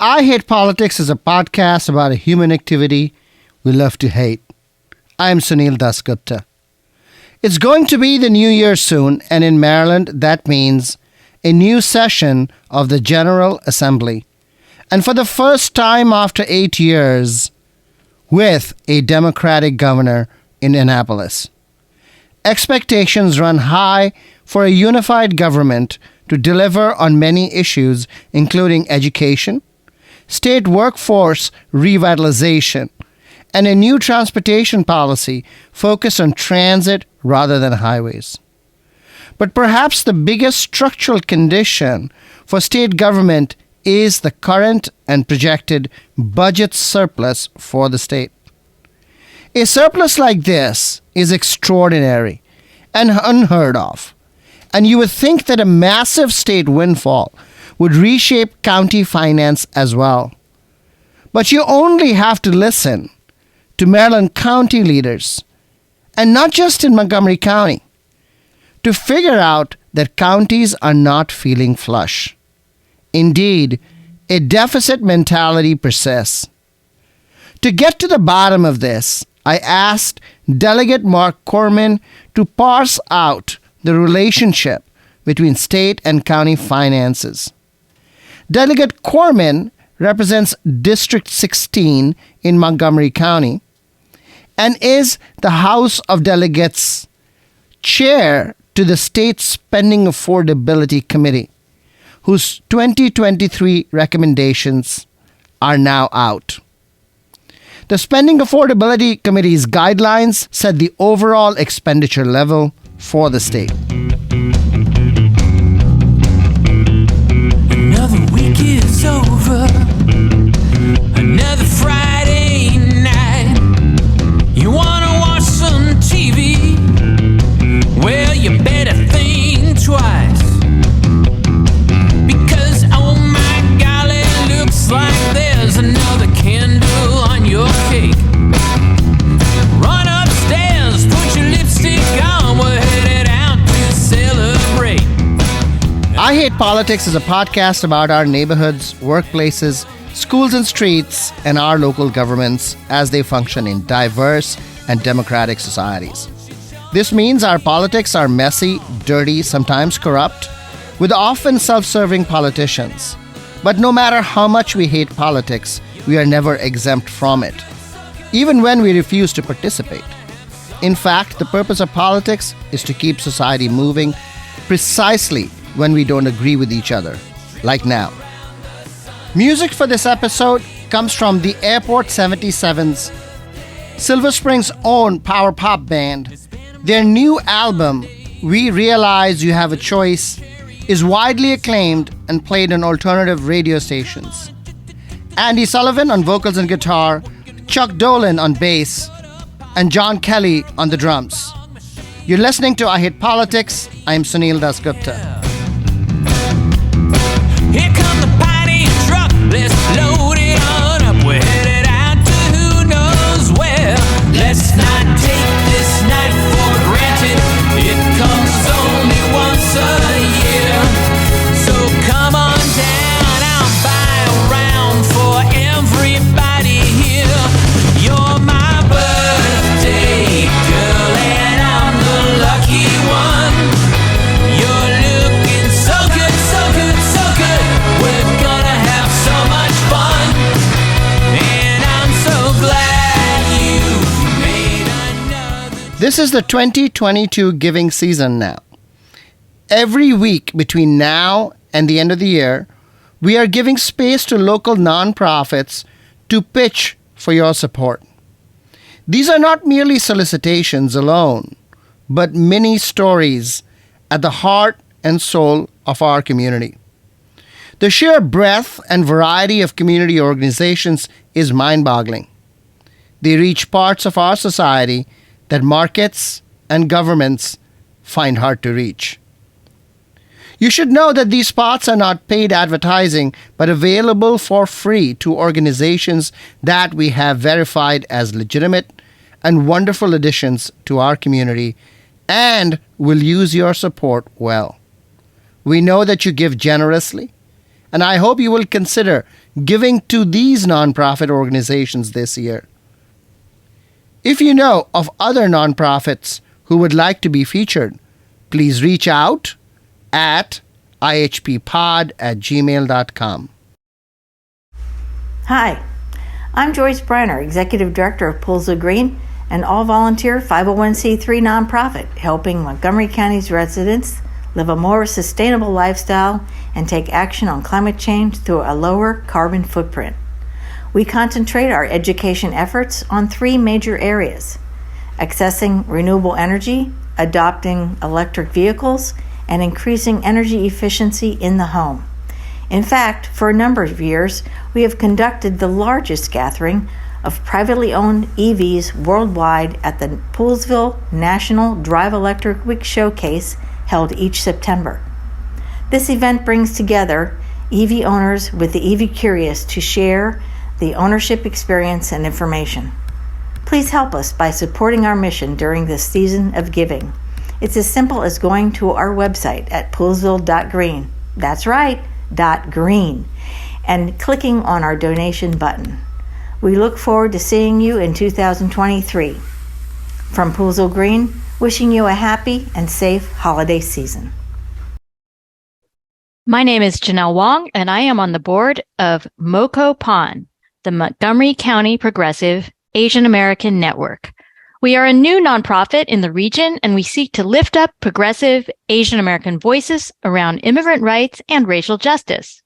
I Hate Politics is a podcast about a human activity we love to hate. I am Sunil Dasgupta. It's going to be the new year soon, and in Maryland, that means a new session of the General Assembly. And for the first time after 8 years, with a Democratic governor in Annapolis. Expectations run high for a unified government to deliver on many issues, including education, state workforce revitalization, and a new transportation policy focused on transit rather than highways. But perhaps the biggest structural condition for state government is the current and projected budget surplus for the state. A surplus like this is extraordinary and unheard of, and you would think that a massive state windfall would reshape county finance as well. But you only have to listen to Maryland county leaders, and not just in Montgomery County, to figure out that counties are not feeling flush. Indeed, a deficit mentality persists. To get to the bottom of this, I asked Delegate Marc Korman to parse out the relationship between state and county finances. Delegate Korman represents District 16 in Montgomery County and is the House of Delegates chair to the State Spending Affordability Committee, whose 2023 recommendations are now out. The Spending Affordability Committee's guidelines set the overall expenditure level for the state. Another week is over. Another Friday night. You wanna watch some TV? Well, you better think twice. Because, oh my golly, looks like there's another candle on your cake. Run upstairs, put your lipstick on, we're headed out to celebrate. I Hate Politics is a podcast about our neighborhoods, workplaces, schools and streets, and our local governments as they function in diverse and democratic societies. This means our politics are messy, dirty, sometimes corrupt, with often self-serving politicians. But no matter how much we hate politics, we are never exempt from it, even when we refuse to participate. In fact, the purpose of politics is to keep society moving precisely when we don't agree with each other, like now. Music for this episode comes from the Airport 77's Silver Spring's own power pop band. Their new album, We Realize You Have a Choice, is widely acclaimed and played on alternative radio stations. Andy Sullivan on vocals and guitar, Chuck Dolan on bass, and John Kelly on the drums. You're listening to I Hate Politics. I'm Sunil Dasgupta. Here come the party truck, let's load it on up. We're headed out to who knows where. Let's not take this night for granted. It comes only once a year. So come on down, I'll buy a round for everybody here. You're my birthday girl and I'm the lucky one. You're looking so good, so good, so good. We're gonna have so much fun. And I'm so glad you made another. This is the 2022 giving season now. Every week between now and the end of the year, we are giving space to local nonprofits to pitch for your support. These are not merely solicitations alone, but mini stories at the heart and soul of our community. The sheer breadth and variety of community organizations is mind-boggling. They reach parts of our society that markets and governments find hard to reach. You should know that these spots are not paid advertising, but available for free to organizations that we have verified as legitimate and wonderful additions to our community and will use your support well. We know that you give generously, and I hope you will consider giving to these nonprofit organizations this year. If you know of other nonprofits who would like to be featured, please reach out at ihppod@gmail.com. Hi, I'm Joyce Brenner, Executive Director of Poolesville Green, an all-volunteer 501c3 nonprofit helping Montgomery County's residents live a more sustainable lifestyle and take action on climate change through a lower carbon footprint. We concentrate our education efforts on three major areas: accessing renewable energy, adopting electric vehicles, and increasing energy efficiency in the home. In fact, for a number of years, we have conducted the largest gathering of privately owned EVs worldwide at the Poolesville National Drive Electric Week Showcase held each September. This event brings together EV owners with the EV curious to share the ownership experience and information. Please help us by supporting our mission during this season of giving. It's as simple as going to our website at poolesville.green. That's right, .green, and clicking on our donation button. We look forward to seeing you in 2023. From Poolesville Green, wishing you a happy and safe holiday season. My name is Janelle Wong, and I am on the board of MoCoPAAN, the Montgomery County Progressive Asian American Network. We are a new nonprofit in the region, and we seek to lift up progressive Asian American voices around immigrant rights and racial justice.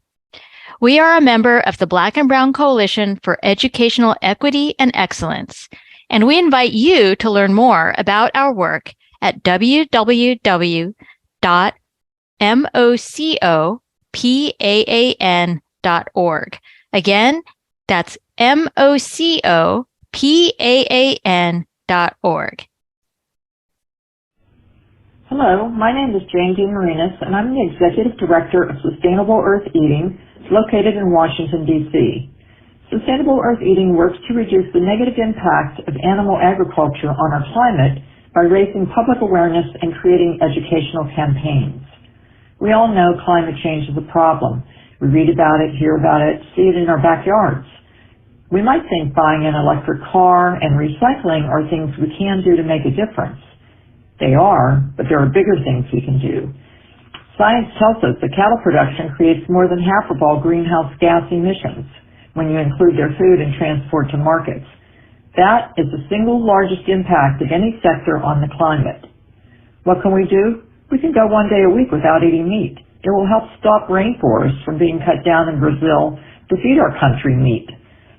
We are a member of the Black and Brown Coalition for Educational Equity and Excellence, and we invite you to learn more about our work at www.mocopaan.org. Again, that's mocopaan.org. Hello, my name is Jane D. Marinas, and I'm the Executive Director of Sustainable Earth Eating, located in Washington, D.C. Sustainable Earth Eating works to reduce the negative impact of animal agriculture on our climate by raising public awareness and creating educational campaigns. We all know climate change is a problem. We read about it, hear about it, see it in our backyards. We might think buying an electric car and recycling are things we can do to make a difference. They are, but there are bigger things we can do. Science tells us that cattle production creates more than half of all greenhouse gas emissions when you include their food and transport to markets. That is the single largest impact of any sector on the climate. What can we do? We can go one day a week without eating meat. It will help stop rainforests from being cut down in Brazil to feed our country meat,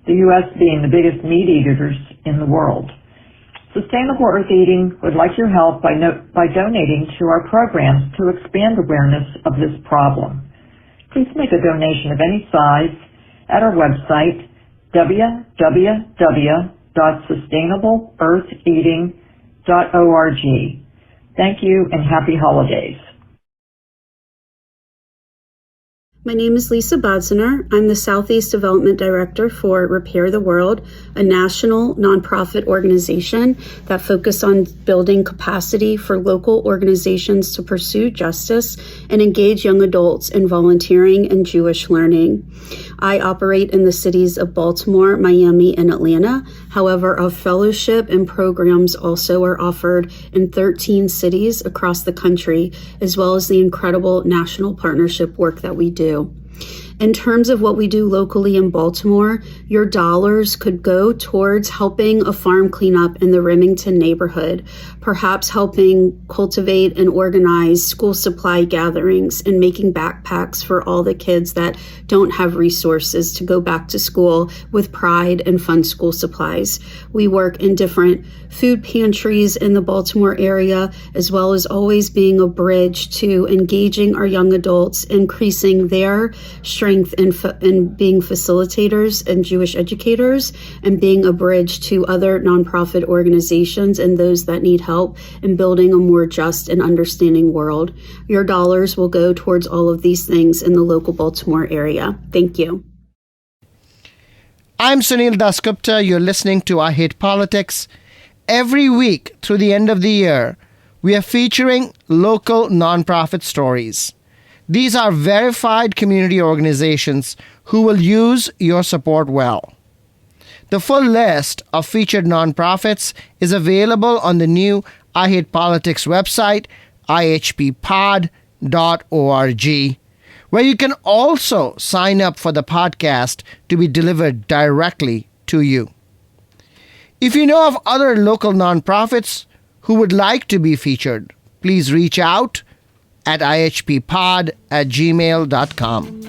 the U.S. being the biggest meat eaters in the world. Sustainable Earth Eating would like your help by donating to our programs to expand awareness of this problem. Please make a donation of any size at our website, www.sustainableeartheating.org. Thank you and happy holidays. My name is Lisa Bodziner. I'm the Southeast Development Director for Repair the World, a national nonprofit organization that focuses on building capacity for local organizations to pursue justice and engage young adults in volunteering and Jewish learning. I operate in the cities of Baltimore, Miami, and Atlanta. However, our fellowship and programs also are offered in 13 cities across the country, as well as the incredible national partnership work that we do. In terms of what we do locally in Baltimore, your dollars could go towards helping a farm cleanup in the Remington neighborhood, perhaps helping cultivate and organize school supply gatherings and making backpacks for all the kids that don't have resources to go back to school with pride and fun school supplies. We work in different food pantries in the Baltimore area, as well as always being a bridge to engaging our young adults, increasing their strength in being facilitators and Jewish educators, and being a bridge to other nonprofit organizations and those that need help in building a more just and understanding world. Your dollars will go towards all of these things in the local Baltimore area. Thank you. I'm Sunil Dasgupta. You're listening to I Hate Politics. Every week through the end of the year, we are featuring local nonprofit stories. These are verified community organizations who will use your support well. The full list of featured nonprofits is available on the new I Hate Politics website, ihppod.org, where you can also sign up for the podcast to be delivered directly to you. If you know of other local nonprofits who would like to be featured, please reach out at ihppod@gmail.com.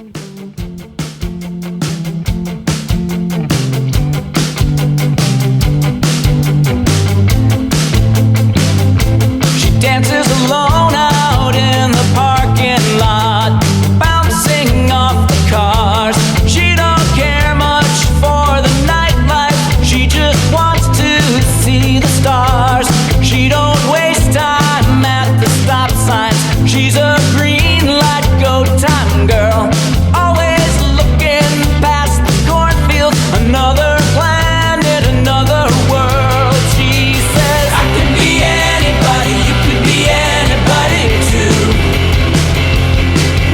Dances alone out in the parking lot, bouncing off the cars. She don't care much for the nightlife, she just wants to see the stars. She don't waste time at the stop signs, she's a green light go time girl, always looking past the cornfield, another planet, another world. She says, I can be anybody, you can be anybody too.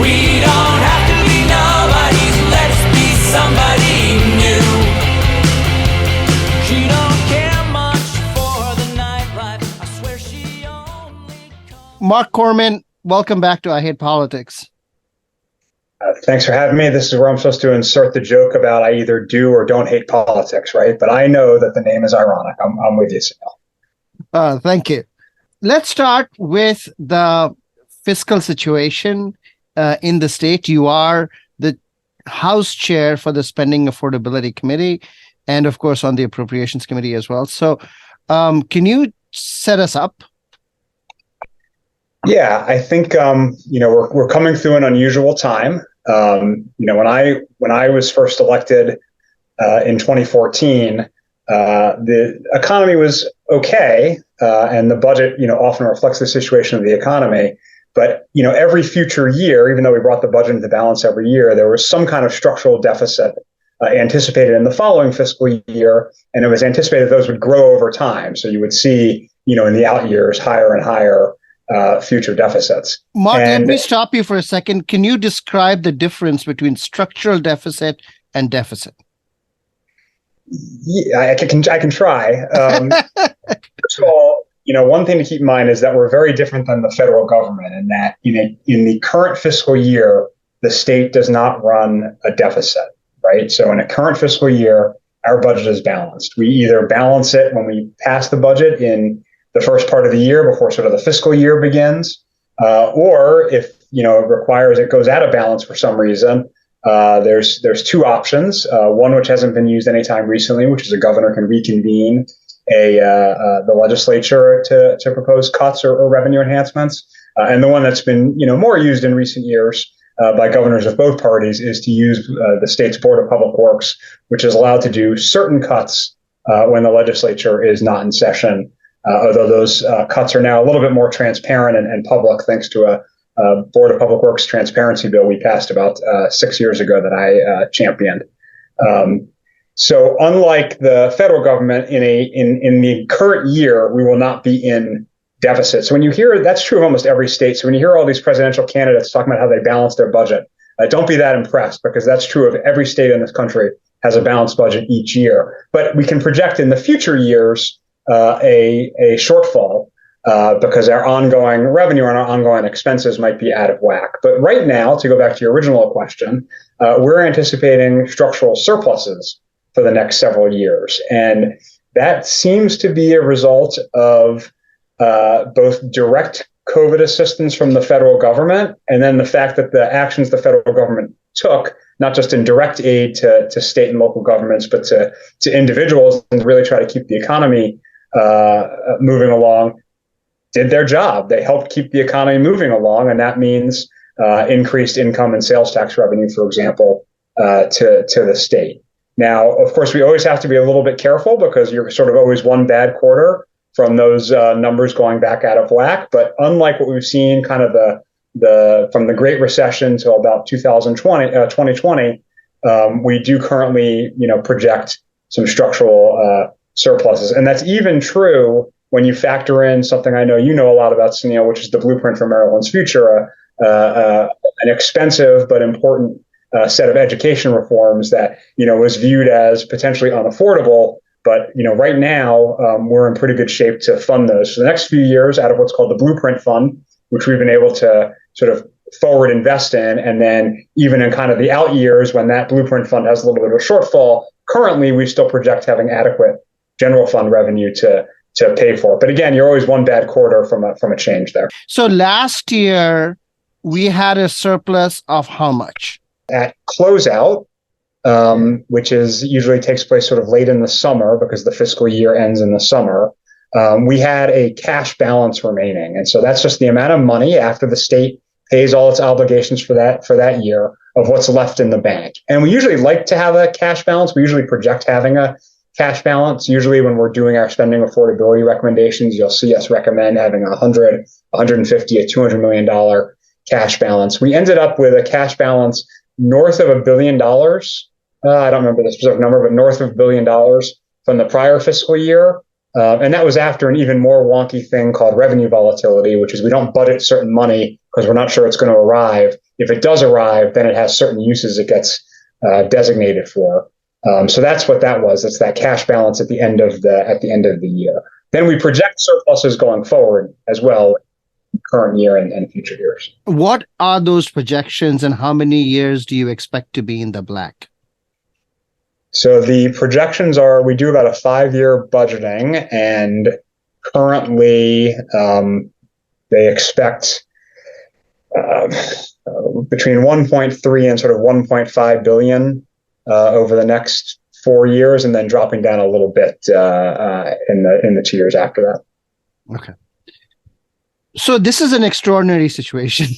We don't have to be nobodies, let's be somebody new. She don't care much for the nightlife, I swear she only comes. Marc Korman, welcome back to I Hate Politics. Thanks for having me. This is where I'm supposed to insert the joke about I either do or don't hate politics, right? But I know that the name is ironic. I'm with you, Sunil. Thank you. Let's start with the fiscal situation in the state. You are the House Chair for the Spending Affordability Committee and, of course, on the Appropriations Committee as well. So can you set us up? Yeah, I think we're coming through an unusual time. When I was first elected in 2014, the economy was okay, and the budget often reflects the situation of the economy. But every future year, even though we brought the budget into balance every year, there was some kind of structural deficit anticipated in the following fiscal year, and it was anticipated those would grow over time. So you would see, in the out years, higher and higher future deficits. Marc, let me stop you for a second. Can you describe the difference between structural deficit and deficit? Yeah, I can try. First of all, one thing to keep in mind is that we're very different than the federal government in that in the current fiscal year, the state does not run a deficit, right? So in a current fiscal year, our budget is balanced. We either balance it when we pass the budget in the first part of the year before sort of the fiscal year begins, or if it requires it goes out of balance for some reason, there's two options. One which hasn't been used anytime recently, which is a governor can reconvene the legislature to propose cuts or revenue enhancements, and the one that's been more used in recent years by governors of both parties is to use the state's Board of Public Works, which is allowed to do certain cuts when the legislature is not in session. Although those cuts are now a little bit more transparent and public, thanks to a Board of Public Works transparency bill we passed about 6 years ago that I championed. So unlike the federal government, in the current year, we will not be in deficit. So when you hear, that's true of almost every state. So when you hear all these presidential candidates talking about how they balance their budget, don't be that impressed, because that's true of every state in this country has a balanced budget each year. But we can project in the future years a shortfall because our ongoing revenue and our ongoing expenses might be out of whack. But right now, to go back to your original question, we're anticipating structural surpluses for the next several years. And that seems to be a result of both direct COVID assistance from the federal government, and then the fact that the actions the federal government took, not just in direct aid to state and local governments, but to individuals, and really try to keep the economy moving along, did their job. They helped keep the economy moving along, and that means increased income and sales tax revenue, for example, to the state. Now, of course, we always have to be a little bit careful because you're sort of always one bad quarter from those numbers going back out of whack. But unlike what we've seen kind of from the Great Recession till about 2020, we do currently, project some structural surpluses. And that's even true when you factor in something I know you know a lot about, Sunil, which is the Blueprint for Maryland's Future, an expensive but important set of education reforms that, was viewed as potentially unaffordable. But, right now, we're in pretty good shape to fund those for the next few years out of what's called the Blueprint Fund, which we've been able to sort of forward invest in. And then even in kind of the out years when that Blueprint Fund has a little bit of a shortfall, currently we still project having adequate general fund revenue to pay for it. But again, you're always one bad quarter from a change there. So last year, we had a surplus of how much? At closeout, which usually takes place sort of late in the summer because the fiscal year ends in the summer, we had a cash balance remaining. And so that's just the amount of money after the state pays all its obligations for that year of what's left in the bank. And we usually like to have a cash balance. We usually project having a cash balance. Usually when we're doing our spending affordability recommendations, you'll see us recommend having $100, $150, a $200 million cash balance. We ended up with a cash balance north of $1 billion. I don't remember the specific number, but north of $1 billion from the prior fiscal year. And that was after an even more wonky thing called revenue volatility, which is we don't budget certain money because we're not sure it's going to arrive. If it does arrive, then it has certain uses it gets designated for. So that's what that was. It's that cash balance at the end of the year. Then we project surpluses going forward as well, current year and future years. What are those projections and how many years do you expect to be in the black? So the projections are, we do about a 5-year budgeting, and currently they expect between 1.3 and sort of 1.5 billion over the next 4 years, and then dropping down a little bit in the 2 years after that. Okay. So this is an extraordinary situation.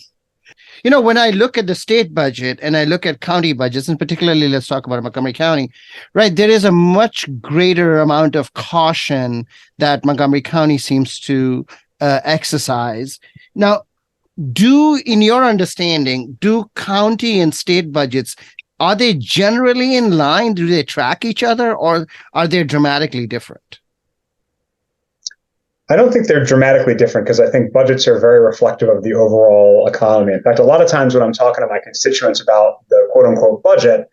When I look at the state budget and I look at county budgets, and particularly let's talk about Montgomery County, right? There is a much greater amount of caution that Montgomery County seems to exercise. Now, in your understanding, do county and state budgets, are they generally in line? Do they track each other, or are they dramatically different? I don't think they're dramatically different because I think budgets are very reflective of the overall economy. In fact, a lot of times when I'm talking to my constituents about the quote unquote budget,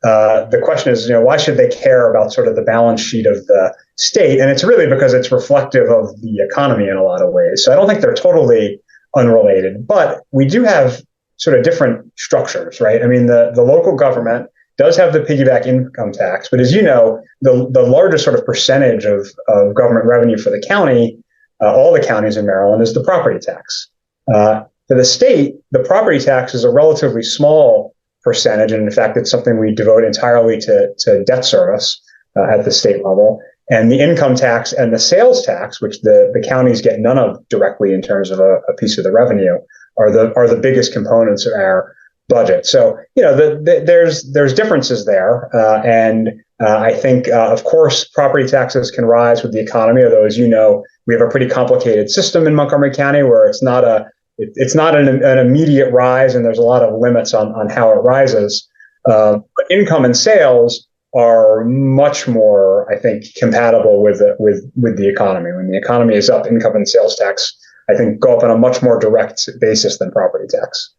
the question is, why should they care about sort of the balance sheet of the state? And it's really because it's reflective of the economy in a lot of ways. So I don't think they're totally unrelated, but we do have sort of different structures, right? I mean, the local government does have the piggyback income tax, but as you know, the largest sort of percentage of government revenue for the county, all the counties in Maryland, is the property tax. For the state, the property tax is a relatively small percentage, and in fact, it's something we devote entirely to debt service at the state level. And the income tax and the sales tax, which the counties get none of directly in terms of a piece of the revenue, are the biggest components of our budget. So, there's differences there. And I think, of course, property taxes can rise with the economy, although, as you know, we have a pretty complicated system in Montgomery County where it's not an immediate rise, and there's a lot of limits on how it rises. But income and sales are much more, I think, compatible with the economy. When the economy is up, income and sales tax, I think, go up on a much more direct basis than property tax.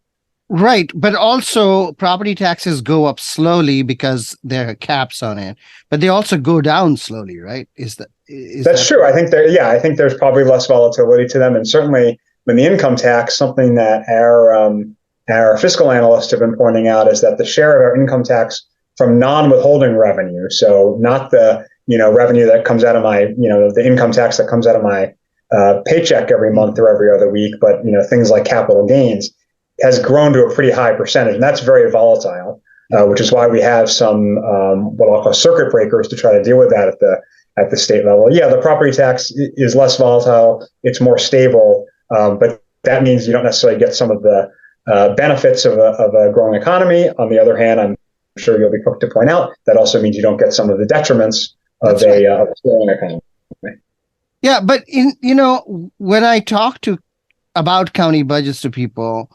Right. But also property taxes go up slowly because there are caps on it, but they also go down slowly, right? That's true. I think I think there's probably less volatility to them. And certainly when the income tax, something that our fiscal analysts have been pointing out is that the share of our income tax from non-withholding revenue, so not the, revenue that comes out of my, the income tax that comes out of my paycheck every month or every other week, but, things like capital gains, has grown to a pretty high percentage, and that's very volatile, which is why we have some what I'll call circuit breakers to try to deal with that at the state level. Yeah, the property tax is less volatile; it's more stable, but that means you don't necessarily get some of the benefits of a growing economy. On the other hand, I'm sure you'll be quick to point out that also means you don't get some of the detriments of a growing economy. Yeah, but when I talk about county budgets to people,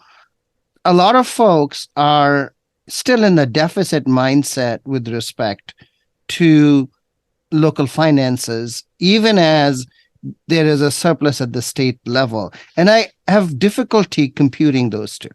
a lot of folks are still in the deficit mindset with respect to local finances, even as there is a surplus at the state level. And I have difficulty computing those two.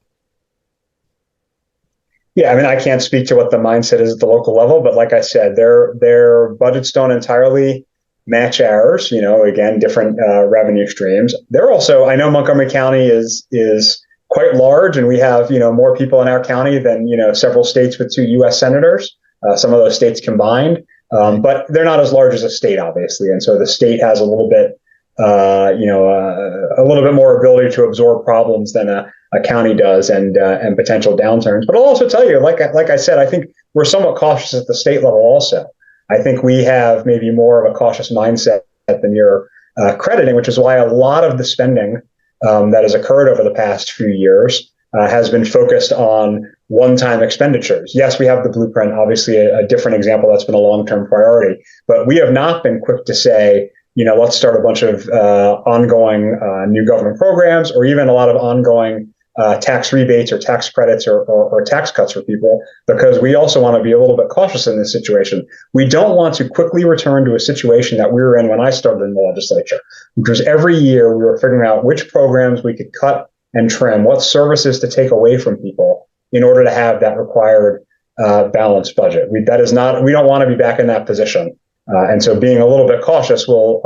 Yeah, I mean, I can't speak to what the mindset is at the local level, but like I said, their budgets don't entirely match ours. Again, different revenue streams. They're also, I know Montgomery County is quite large, and we have more people in our county than several states with 2 U.S. senators. Some of those states combined, but they're not as large as a state, obviously, and so the state has a little bit, a little bit more ability to absorb problems than a county does, and potential downturns. But I'll also tell you, like I said, I think we're somewhat cautious at the state level also. I think we have maybe more of a cautious mindset than you're crediting, which is why a lot of the spending that has occurred over the past few years has been focused on one-time expenditures. Yes, we have the blueprint, obviously a different example that's been a long-term priority, but we have not been quick to say, let's start a bunch of ongoing new government programs, or even a lot of ongoing tax rebates or tax credits or tax cuts for people, because we also want to be a little bit cautious in this situation. We don't want to quickly return to a situation that we were in when I started in the legislature, because every year we were figuring out which programs we could cut and trim, what services to take away from people in order to have that required balanced budget. We don't want to be back in that position. And so being a little bit cautious will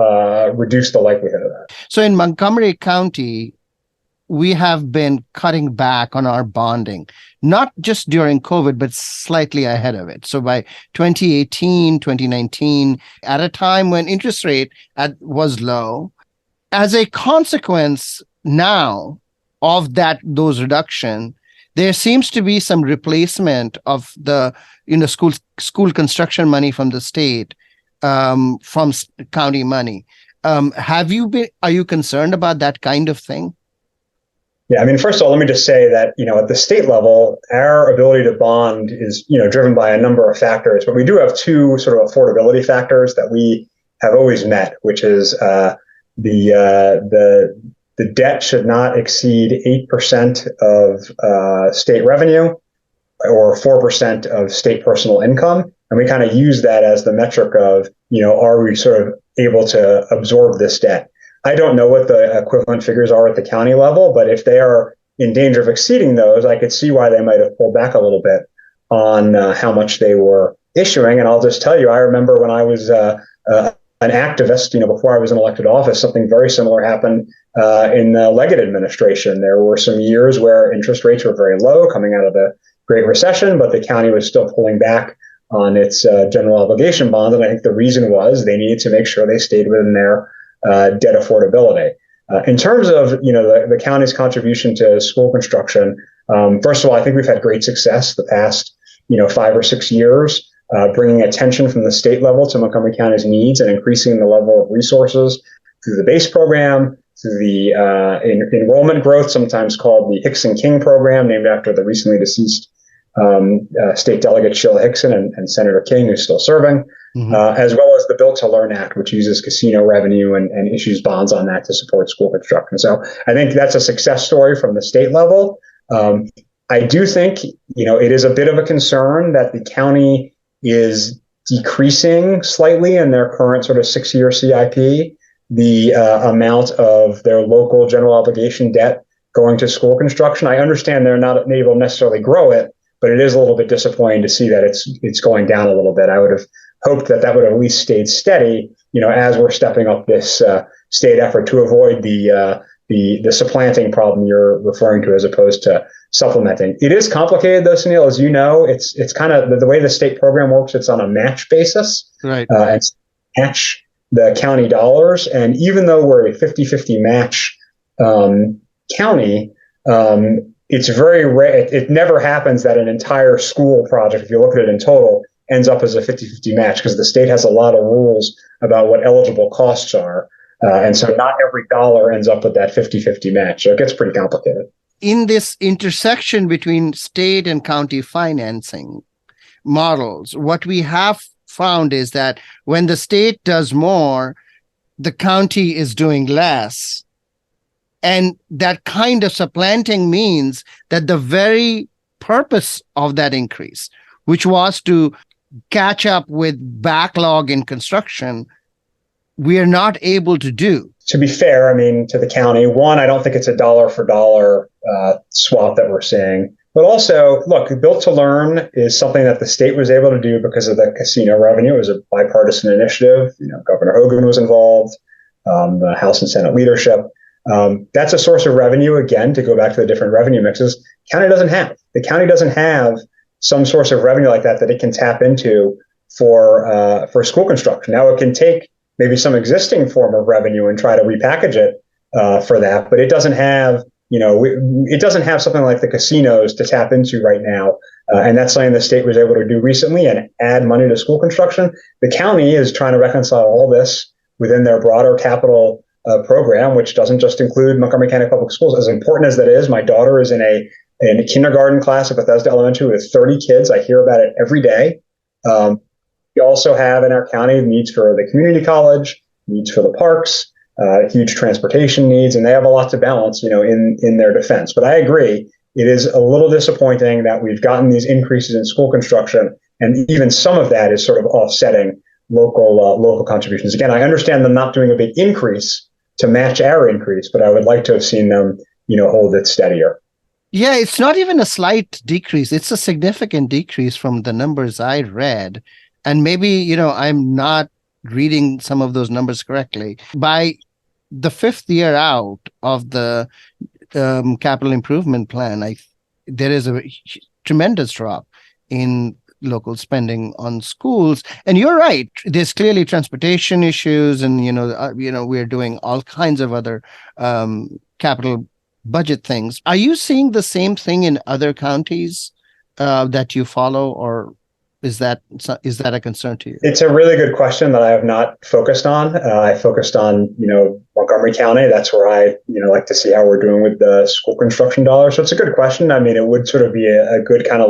reduce the likelihood of that. So in Montgomery County, we have been cutting back on our bonding, not just during COVID, but slightly ahead of it. So by 2018, 2019, at a time when interest rate was low, as a consequence now of those reduction, there seems to be some replacement of the school construction money from the state from county money. Are you concerned about that kind of thing? Yeah, I mean, first of all, let me just say that, at the state level, our ability to bond is, driven by a number of factors, but we do have 2 sort of affordability factors that we have always met, which is the debt should not exceed 8% of state revenue or 4% of state personal income. And we kind of use that as the metric of, are we sort of able to absorb this debt? I don't know what the equivalent figures are at the county level, but if they are in danger of exceeding those, I could see why they might have pulled back a little bit on how much they were issuing. And I'll just tell you, I remember when I was an activist, before I was in elected office, something very similar happened in the Leggett administration. There were some years where interest rates were very low coming out of the Great Recession, but the county was still pulling back on its general obligation bond. And I think the reason was they needed to make sure they stayed within their debt affordability. In terms of the county's contribution to school construction, first of all, I think we've had great success the past 5 or 6 years, bringing attention from the state level to Montgomery County's needs and increasing the level of resources through the BASE program, through the enrollment growth, sometimes called the Hickson King program, named after the recently deceased State Delegate Sheila Hickson and Senator King, who's still serving. As well as the Built to Learn Act, which uses casino revenue and issues bonds on that to support school construction. So I think that's a success story from the state level. I do think, it is a bit of a concern that the county is decreasing slightly in their current sort of 6-year CIP, the amount of their local general obligation debt going to school construction. I understand they're not able to necessarily grow it, but it is a little bit disappointing to see that it's going down a little bit. I would have hoped that would have at least stayed steady, as we're stepping up this state effort to avoid the supplanting problem you're referring to as opposed to supplementing. It is complicated though, Sunil, as you know. It's kind of the way the state program works. It's on a match basis, right? And match the county dollars. And even though we're a 50-50 match county, it's very rare. It never happens that an entire school project, if you look at it in total, ends up as a 50-50 match, because the state has a lot of rules about what eligible costs are. And so not every dollar ends up with that 50-50 match. So it gets pretty complicated. In this intersection between state and county financing models, what we have found is that when the state does more, the county is doing less. And that kind of supplanting means that the very purpose of that increase, which was to catch up with backlog in construction, we are not able to do. To be fair, to the county, one, I don't think it's a dollar for dollar swap that we're seeing. But also, look, Built to Learn is something that the state was able to do because of the casino revenue. It was a bipartisan initiative. Governor Hogan was involved, the House and Senate leadership. That's a source of revenue, again, to go back to the different revenue mixes. County doesn't have. The county doesn't have some source of revenue like that it can tap into for school construction. Now, it can take maybe some existing form of revenue and try to repackage it for that, but it doesn't have, it doesn't have something like the casinos to tap into right now. And that's something the state was able to do recently and add money to school construction. The county is trying to reconcile all this within their broader capital program, which doesn't just include Montgomery County Public Schools. As important as that is, my daughter is in a kindergarten class at Bethesda Elementary with 30 kids. I hear about it every day. We also have in our county needs for the community college, needs for the parks, huge transportation needs, and they have a lot to balance, in their defense. But I agree, it is a little disappointing that we've gotten these increases in school construction, and even some of that is sort of offsetting local contributions. Again, I understand them not doing a big increase to match our increase, but I would like to have seen them, hold it steadier. Yeah, it's not even a slight decrease. It's a significant decrease from the numbers I read. And maybe, I'm not reading some of those numbers correctly. By the fifth year out of the capital improvement plan, there is a tremendous drop in local spending on schools. And you're right. There's clearly transportation issues, and we're doing all kinds of other capital budget things. Are you seeing the same thing in other counties that you follow, or is that a concern to you? It's a really good question that I have not focused on. I focused on, Montgomery County. That's where I, like to see how we're doing with the school construction dollars. So it's a good question. I mean, it would sort of be a good kind of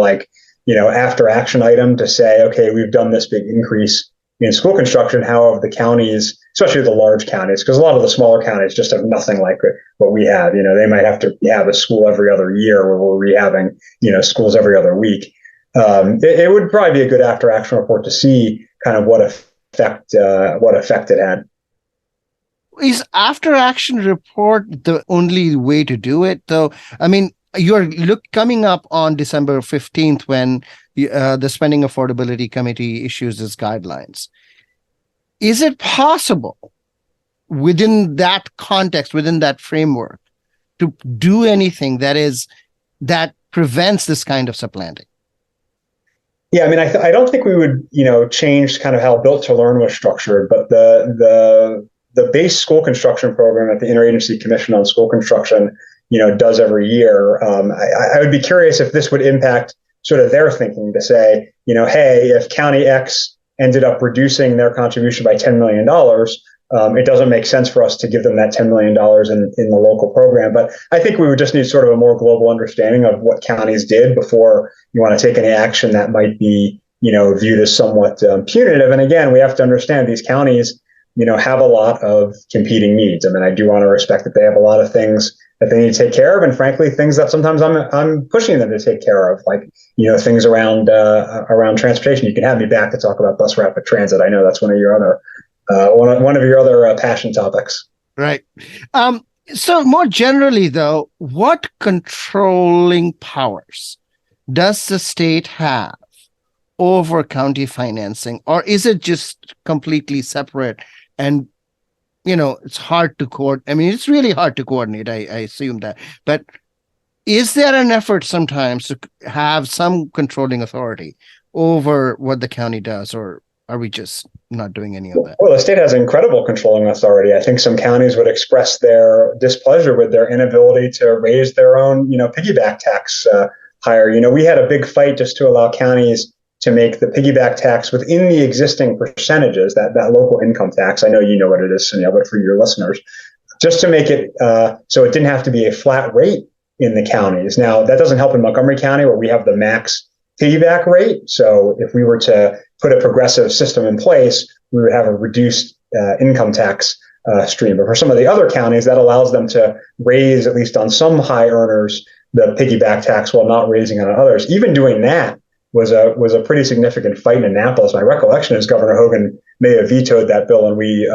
after action item to say, okay, we've done this big increase in school construction. How have the counties, especially the large counties, because a lot of the smaller counties just have nothing like what we have. They might have to have a school every other year where we're rehabbing, schools every other week. It would probably be a good after action report to see kind of what effect it had. Is after action report the only way to do it, though? I mean, you're coming up on December 15th when the Spending Affordability Committee issues its guidelines. Is it possible within that context, within that framework, to do anything that prevents this kind of supplanting? Yeah, I mean, I don't think we would, change kind of how Built to Learn was structured, but the base school construction program at the Interagency Commission on School Construction, does every year. I would be curious if this would impact sort of their thinking to say, hey, if County X ended up reducing their contribution by $10 million, it doesn't make sense for us to give them that $10 million in the local program. But I think we would just need sort of a more global understanding of what counties did before you want to take any action that might be, viewed as somewhat punitive. And again, we have to understand these counties, have a lot of competing needs. I mean, I do want to respect that they have a lot of things that they need to take care of, and frankly, things that sometimes I'm pushing them to take care of, like things around transportation. You can have me back to talk about bus rapid transit. I know that's one of your other passion topics. Right. So more generally, though, what controlling powers does the state have over county financing, or is it just completely separate? And it's hard to coordinate. I mean, it's really hard to coordinate. I assume that. But is there an effort sometimes to have some controlling authority over what the county does, or are we just not doing any of that? Well, the state has incredible controlling authority. I think some counties would express their displeasure with their inability to raise their own, piggyback tax higher. We had a big fight just to allow counties to make the piggyback tax within the existing percentages, that local income tax. I know you know what it is, Sunil, but for your listeners, just to make it so it didn't have to be a flat rate in the counties. Now, that doesn't help in Montgomery County, where we have the max piggyback rate. So if we were to put a progressive system in place, we would have a reduced income tax stream. But for some of the other counties, that allows them to raise, at least on some high earners, the piggyback tax while not raising on others. Even doing that was a pretty significant fight in Annapolis. My recollection is Governor Hogan may have vetoed that bill, and we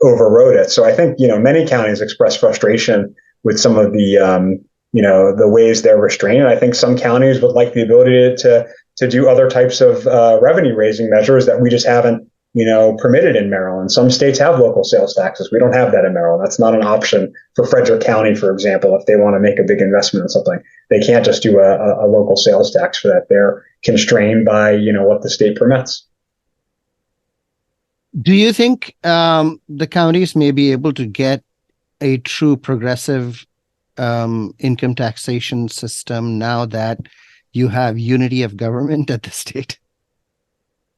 overrode it. So I think many counties express frustration with some of the the ways they're restrained. And I think some counties would like the ability to do other types of revenue raising measures that we just haven't, permitted in Maryland. Some states have local sales taxes. We don't have that in Maryland. That's not an option for Frederick County, for example, if they want to make a big investment in something. They can't just do a local sales tax for that. They're constrained by, what the state permits. Do you think the counties may be able to get a true progressive income taxation system now that you have unity of government at the state?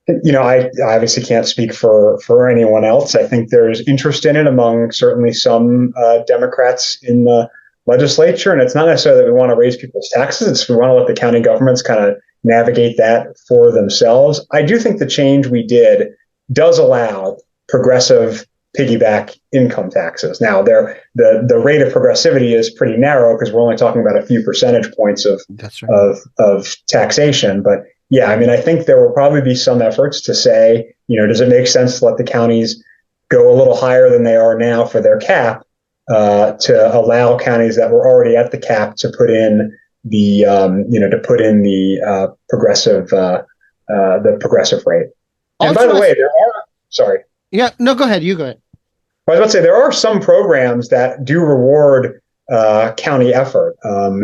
I obviously can't speak for anyone else. I think there's interest in it among certainly some Democrats in the legislature. And it's not necessarily that we want to raise people's taxes. It's we want to let the county governments kind of navigate that for themselves. I do think the change we did does allow progressive piggyback income taxes. Now, the rate of progressivity is pretty narrow because we're only talking about a few percentage points of taxation. But yeah, I think there will probably be some efforts to say, does it make sense to let the counties go a little higher than they are now for their cap to allow counties that were already at the cap to put in the progressive rate. And by the way, sorry. Yeah, no, go ahead. You go ahead. I was about to say there are some programs that do reward county effort.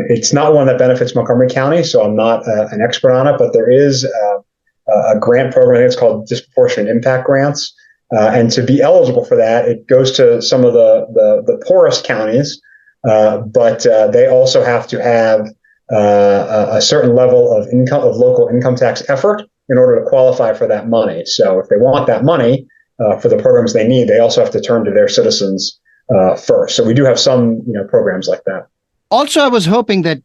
It's not one that benefits Montgomery County, so I'm not an expert on it, but there is a grant program. I think it's called Disproportionate Impact Grants. And to be eligible for that, it goes to some of the poorest counties, but they also have to have a certain level of local income tax effort in order to qualify for that money. So if they want that money for the programs they need, they also have to turn to their citizens first. So we do have some, programs like that. Also, I was hoping that,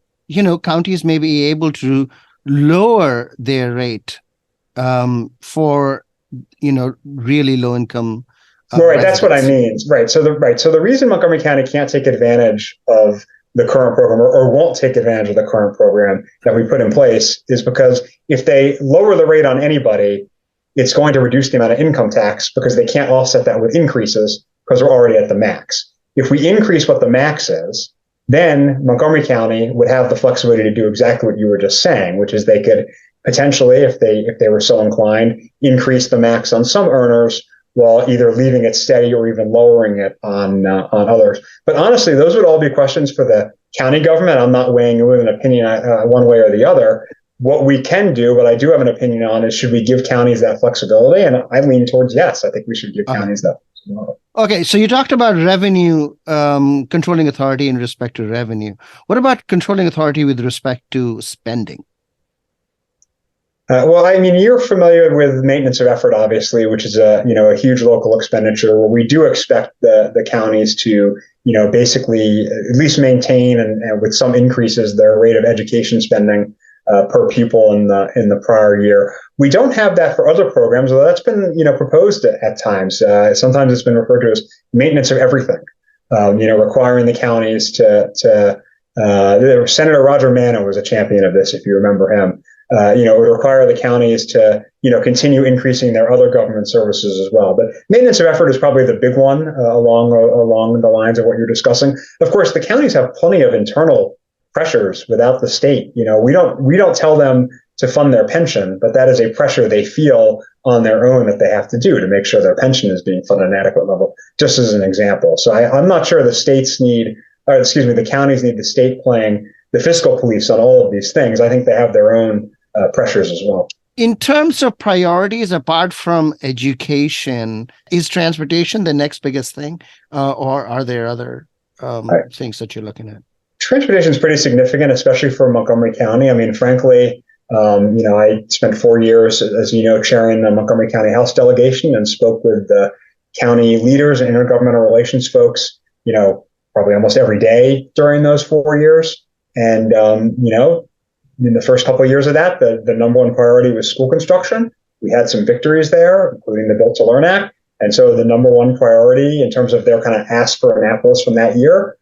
counties may be able to lower their rate for, really low income. Right. That's what I mean. Right. So the reason Montgomery County can't take advantage of the current program or won't take advantage of the current program that we put in place is because if they lower the rate on anybody, it's going to reduce the amount of income tax because they can't offset that with increases because we're already at the max. If we increase what the max is, then Montgomery County would have the flexibility to do exactly what you were just saying, which is they could potentially, if they were so inclined, increase the max on some earners while either leaving it steady or even lowering it on others. But honestly, those would all be questions for the county government. I'm not weighing in with an opinion one way or the other. What we can do, what I do have an opinion on, is should we give counties that flexibility? And I lean towards yes. I think we should give counties that flexibility. Okay, so you talked about revenue, controlling authority in respect to revenue. What about controlling authority with respect to spending? You're familiar with maintenance of effort, obviously, which is a huge local expenditure where we do expect the counties to, basically at least maintain and with some increases their rate of education spending per pupil in the prior year. We don't have that for other programs, although that's been, proposed at times. Sometimes it's been referred to as maintenance of everything, requiring the counties to Senator Roger Manno was a champion of this, if you remember him. It would require the counties to, continue increasing their other government services as well. But maintenance of effort is probably the big one along the lines of what you're discussing. Of course, the counties have plenty of internal pressures without the state. We don't tell them to fund their pension, but that is a pressure they feel on their own that they have to do to make sure their pension is being funded at an adequate level, just as an example. So I'm not sure the counties need the state playing the fiscal police on all of these things. I think they have their own pressures as well. In terms of priorities, apart from education, is transportation the next biggest thing? Or are there other things that you're looking at? Transportation is pretty significant, especially for Montgomery County. Frankly, I spent 4 years, as you know, chairing the Montgomery County House delegation and spoke with the county leaders and intergovernmental relations folks, probably almost every day during those 4 years. And, in the first couple of years of that, the number one priority was school construction. We had some victories there, including the Built to Learn Act. And so the number one priority in terms of their kind of ask for Annapolis from that year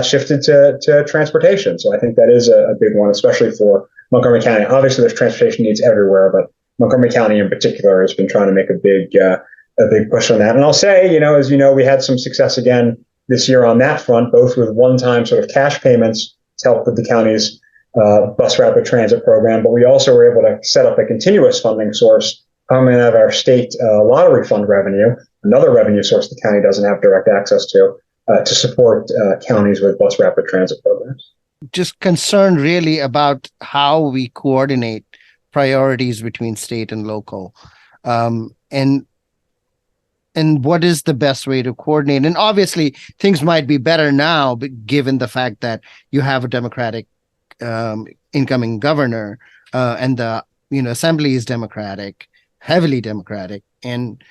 shifted to transportation. So I think that is a big one, especially for Montgomery County. Obviously, there's transportation needs everywhere, but Montgomery County in particular has been trying to make a big push on that. And I'll say, as you know, we had some success again this year on that front, both with one-time sort of cash payments to help with the county's bus rapid transit program. But we also were able to set up a continuous funding source coming out of our state lottery fund revenue, another revenue source the county doesn't have direct access to support counties with bus rapid transit programs. Just concerned really about how we coordinate priorities between state and local, and what is the best way to coordinate. And obviously things might be better now, but given the fact that you have a Democratic incoming governor, and the assembly is Democratic, heavily Democratic, and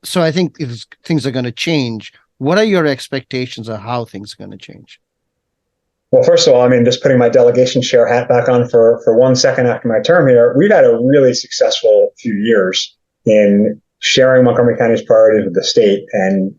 so I think things are going to change. What are your expectations of how things are going to change? Well, first of all, just putting my delegation chair hat back on for 1 second after my term here, we've had a really successful few years in sharing Montgomery County's priorities with the state and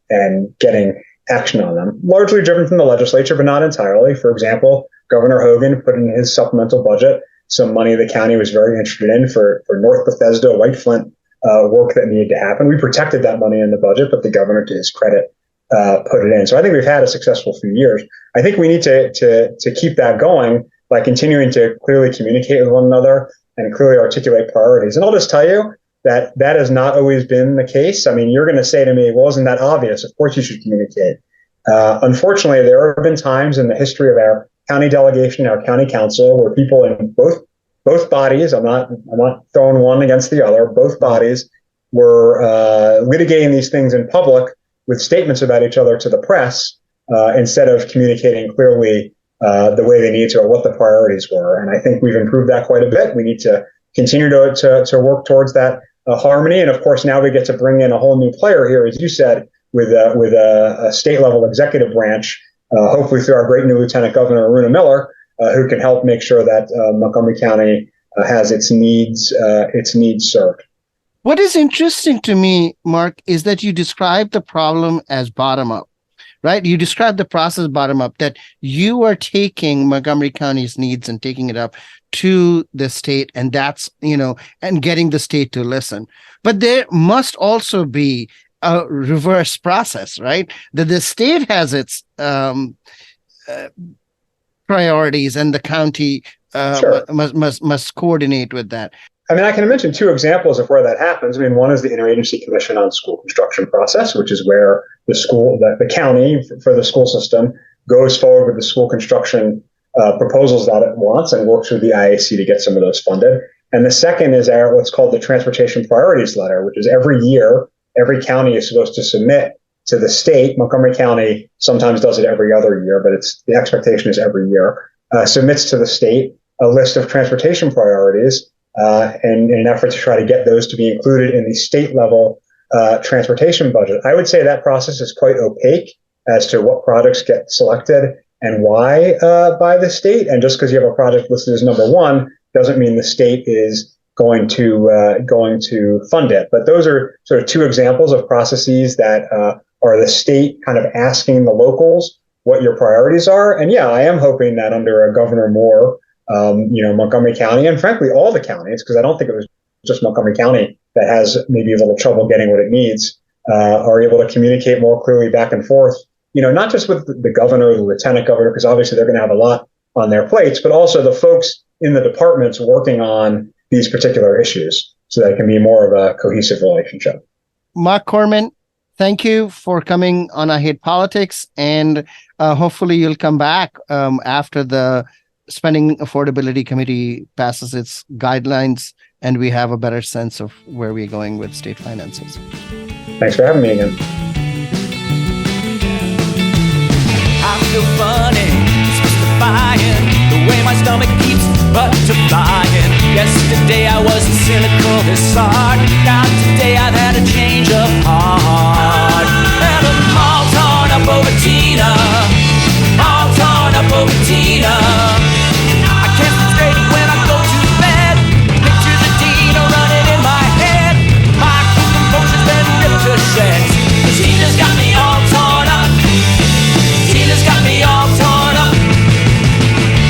getting action on them, largely driven from the legislature, but not entirely. For example, Governor Hogan put in his supplemental budget some money the county was very interested in for North Bethesda, White Flint work that needed to happen. We protected that money in the budget, but the governor, to his credit, put it in. So I think we've had a successful few years. I think we need to keep that going by continuing to clearly communicate with one another and clearly articulate priorities. And I'll just tell you that has not always been the case. You're going to say to me, well, isn't that obvious? Of course you should communicate. Unfortunately, there have been times in the history of our county delegation, our county council, where people in both bodies, I'm not throwing one against the other, both bodies were litigating these things in public with statements about each other to the press, instead of communicating clearly the way they need to or what the priorities were. And I think we've improved that quite a bit. We need to continue to work towards that harmony. And of course, now we get to bring in a whole new player here, as you said, with a state level executive branch, hopefully through our great new Lieutenant Governor, Aruna Miller, who can help make sure that Montgomery County has its needs served. What is interesting to me, Mark, is that you describe the problem as bottom up, right? You describe the process bottom up, that you are taking Montgomery County's needs and taking it up to the state, and that's, and getting the state to listen. But there must also be a reverse process, right? That the state has its priorities and the county Sure. must coordinate with that. I can mention two examples of where that happens. One is the Interagency Commission on School Construction process, which is where the county for the school system goes forward with the school construction proposals that it wants and works with the IAC to get some of those funded. And the second is what's called the Transportation Priorities Letter, which is every year, every county is supposed to submit to the state. Montgomery County sometimes does it every other year, but the expectation is every year, submits to the state a list of transportation priorities, in an effort to try to get those to be included in the state level transportation budget. I would say that process is quite opaque as to what projects get selected and why by the state. And just because you have a project listed as number one doesn't mean the state is going to fund it. But those are sort of two examples of processes that are the state kind of asking the locals what your priorities are. And yeah, I am hoping that under Governor Moore, Montgomery County, and frankly, all the counties, because I don't think it was just Montgomery County that has maybe a little trouble getting what it needs, are able to communicate more clearly back and forth, not just with the governor, the lieutenant governor, because obviously they're going to have a lot on their plates, but also the folks in the departments working on these particular issues so that it can be more of a cohesive relationship. Marc Korman, thank you for coming on I Hate Politics, and hopefully you'll come back after the Spending Affordability Committee passes its guidelines and we have a better sense of where we're going with state finances. Thanks for having me again. I feel funny, mystifying, the way my stomach keeps butterflying. Yesterday I was cynical, this hard. Now today I've had a change of heart. And I'm all torn up over Tina, all torn up over Tina. I can't sleep straight when I go to bed. Pictures of Tina running in my head. My composure's been ripped to shreds. Tina's got me all torn up. Tina's got me all torn up.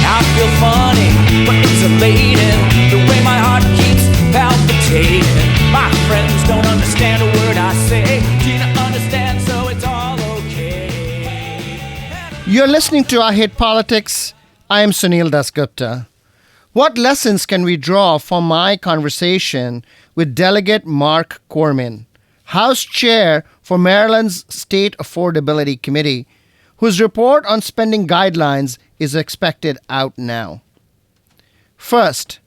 I feel funny, but it's elating, the way my heart keeps palpitating. My friends don't understand a word I say. Tina understands, so it's all okay. You're listening to I Hate Politics. I am Sunil Dasgupta. What lessons can we draw from my conversation with Delegate Marc Korman, House Chair for Maryland's State Affordability Committee, whose report on spending guidelines is expected out now? First,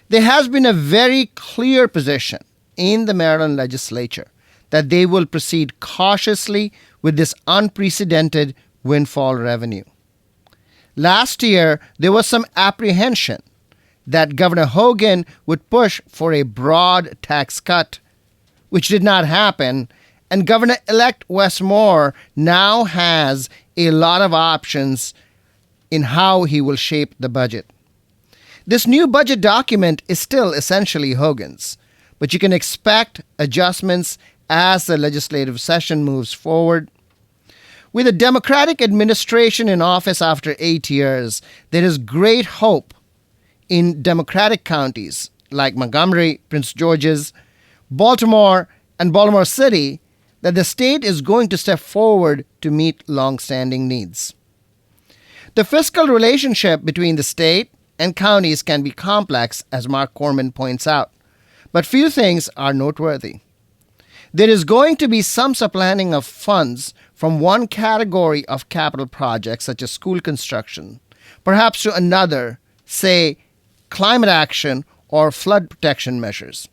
there has been a very clear position in the Maryland legislature that they will proceed cautiously with this unprecedented windfall revenue. Last year, there was some apprehension that Governor Hogan would push for a broad tax cut, which did not happen, and Governor-elect Wes Moore now has a lot of options in how he will shape the budget. This new budget document is still essentially Hogan's, but you can expect adjustments as the legislative session moves forward. With a Democratic administration in office after 8 years, there is great hope in Democratic counties like Montgomery, Prince George's, Baltimore, and Baltimore City that the state is going to step forward to meet long-standing needs. The fiscal relationship between the state and counties can be complex, as Marc Korman points out, but few things are noteworthy. There is going to be some supplanting of funds from one category of capital projects, such as school construction, perhaps to another, say, climate action or flood protection measures.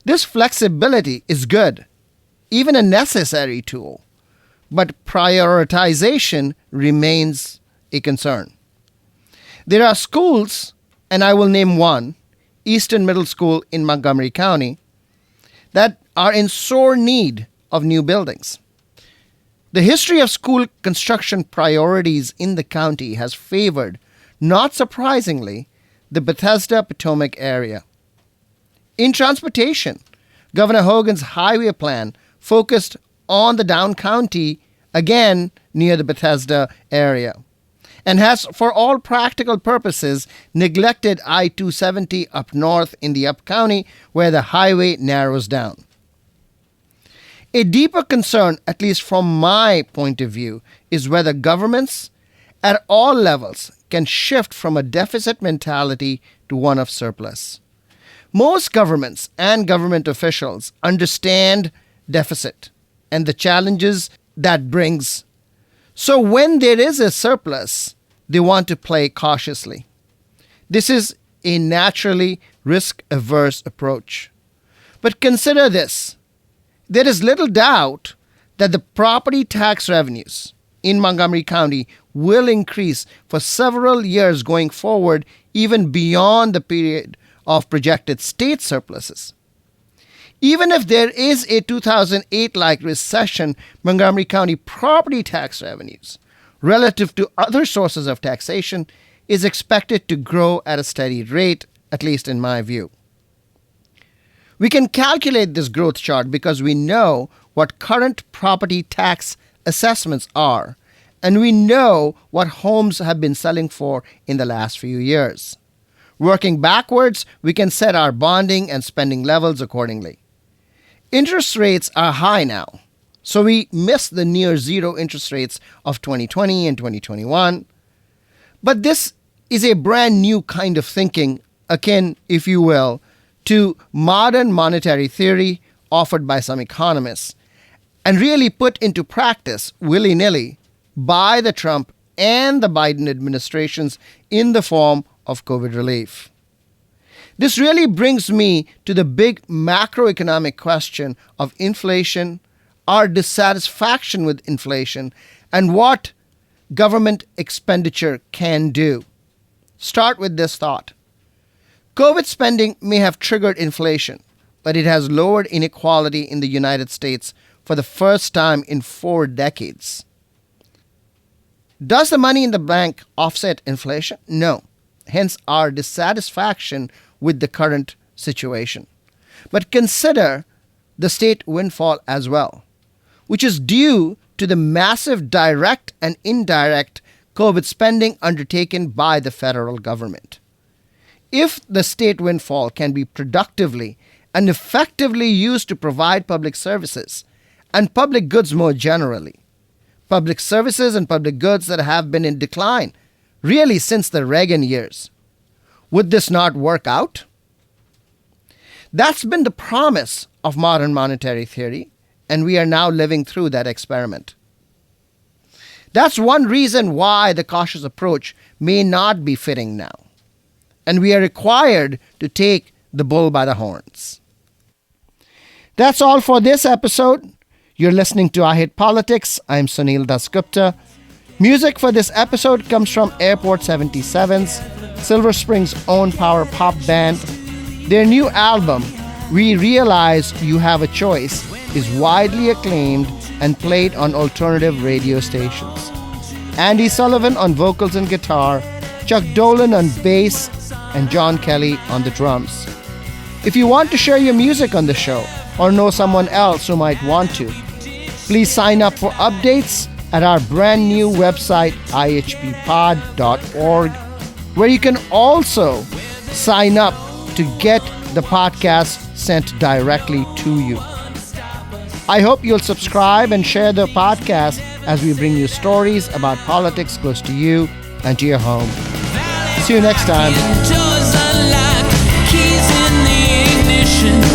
This flexibility is good, even a necessary tool, but prioritization remains a concern. There are schools, and I will name one, Eastern Middle School in Montgomery County, that are in sore need of new buildings. The history of school construction priorities in the county has favored, not surprisingly, the Bethesda Potomac area. In transportation, Governor Hogan's highway plan focused on the down county, again near the Bethesda area, and has, for all practical purposes, neglected I-270 up north in the UpCounty, where the highway narrows down. A deeper concern, at least from my point of view, is whether governments at all levels can shift from a deficit mentality to one of surplus. Most governments and government officials understand deficit and the challenges that brings. So when there is a surplus, they want to play cautiously. This is a naturally risk-averse approach. But consider this. There is little doubt that the property tax revenues in Montgomery County will increase for several years going forward, even beyond the period of projected state surpluses. Even if there is a 2008-like recession, Montgomery County property tax revenues, relative to other sources of taxation, is expected to grow at a steady rate, at least in my view. We can calculate this growth chart because we know what current property tax assessments are, and we know what homes have been selling for in the last few years. Working backwards, we can set our bonding and spending levels accordingly. Interest rates are high now, so we miss the near zero interest rates of 2020 and 2021. But this is a brand new kind of thinking, akin, if you will, to modern monetary theory offered by some economists, and really put into practice willy-nilly by the Trump and the Biden administrations in the form of COVID relief. This really brings me to the big macroeconomic question of inflation, our dissatisfaction with inflation, and what government expenditure can do. Start with this thought. COVID spending may have triggered inflation, but it has lowered inequality in the United States for the first time in 4 decades. Does the money in the bank offset inflation? No. Hence our dissatisfaction with the current situation. But consider the state windfall as well, which is due to the massive direct and indirect COVID spending undertaken by the federal government. If the state windfall can be productively and effectively used to provide public services and public goods more generally, public services and public goods that have been in decline really since the Reagan years. Would this not work out? That's been the promise of modern monetary theory, and we are now living through that experiment. That's one reason why the cautious approach may not be fitting now, and we are required to take the bull by the horns. That's all for this episode. You're listening to I Hate Politics. I'm Sunil Dasgupta. Music for this episode comes from Airport 77's Silver Spring's own power pop band. Their new album, We Realize You Have a Choice, is widely acclaimed and played on alternative radio stations. Andy Sullivan on vocals and guitar, Chuck Dolan on bass, and John Kelly on the drums. If you want to share your music on the show or know someone else who might want to, please sign up for updates at our brand new website, ihppod.org, where you can also sign up to get the podcast sent directly to you. I hope you'll subscribe and share the podcast as we bring you stories about politics close to you and to your home. See you next time. Doors unlock, keys in the ignition.